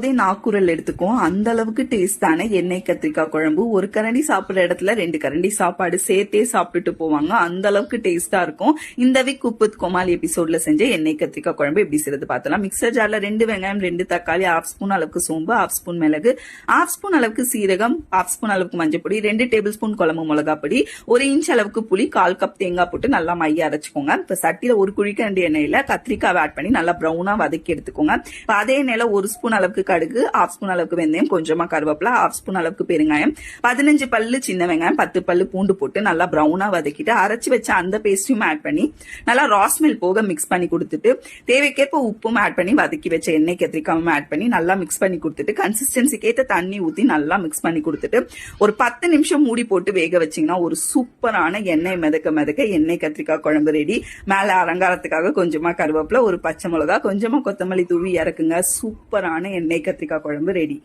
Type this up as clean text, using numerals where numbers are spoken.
நாக்குரல் எடுத்துக்கும். அந்த அளவுக்கு டேஸ்டான எண்ணெய் கத்திரிக்காய் குழம்பு. ஒரு கரண்டி சாப்பிடுற இடத்துல 2 கரண்டி சாப்பாடு சேர்த்தே சாப்பிட்டுட்டு போவாங்க. அந்த அளவுக்கு டேஸ்டா இருக்கும். இந்த வீக் உப்பு கோமாளி எபிசோட்ல செஞ்ச எண்ணெய் கத்திரிக்காய் குழம்பு எப்படி செய்யறது பார்த்தலாம். மிக்சர் ஜார்ல 2 வெங்காயம், 2 தக்காளி, 1/2 ஸ்பூன் அளவுக்கு சோம்பு, 1/2 ஸ்பூன் மிளகு, 1/2 ஸ்பூன் அளவுக்கு சீரகம், 1/2 ஸ்பூன் அளவுக்கு மஞ்சள் பொடி, 2 டேபிள் ஸ்பூன் குழம்பு மிளகா பொடி, 1 இன்ச் அளவுக்கு புளி, 1/4 கப் தேங்காய் போட்டு நல்லா மைய அரைச்சுக்கோங்க. இப்ப சட்டியில 1 குழிக்கரண்டி எண்ணெயில கத்திரிக்காய் ஆட் பண்ணி நல்லா ப்ரௌனா வதக்கி எடுத்துக்கோங்க. அதே எண்ணெயில 1 ஸ்பூன் அளவுக்கு கடுகு, 1/2 ஸ்பூன் அளவுக்கு வெந்தயம், கொஞ்சமா கருவேப்பிலை, 1/2 ஸ்பூன் அளவுக்கு பெருங்காயம், 15 பல்லு சின்ன வெங்காயம், 10 பல்லு பூண்டு போட்டு நல்லா ப்ரௌனா வதக்கிட்டு அரைச்சு வச்ச அந்த பேஸ்டையும் ஆட் பண்ணி நல்லா ராஸ்மெல் போக மிக்ஸ் பண்ணி கொடுத்துட்டு தேவைக்கேற்ப உப்பும் ஆட் பண்ணி வதக்கி வச்ச எண்ணெய் கத்திரிக்காயும் ஆட் பண்ணி நல்லா மிக்ஸ் பண்ணி கொடுத்துட்டு கன்சிஸ்டன்சிக்கு ஏற்ற தண்ணி ஊத்தி நல்லா மிக்ஸ் பண்ணி கொடுத்துட்டு ஒரு 10 நிமிஷம் மூடி போட்டு வேக வச்சீங்கன்னா ஒரு சூப்பரான எண்ணெய் மிதக்க எண்ணெய் கத்திரிக்காய் குழம்பு ரெடி. மேல அலங்காரத்துக்காக கொஞ்சமா கருவேப்பிலை, ஒரு பச்சை மிளகா, கொஞ்சமா கொத்தமல்லி தூவி இறக்குங்க. சூப்பரான எண்ணெய் கத்திரிக்காய் குழம்பு ரெடி.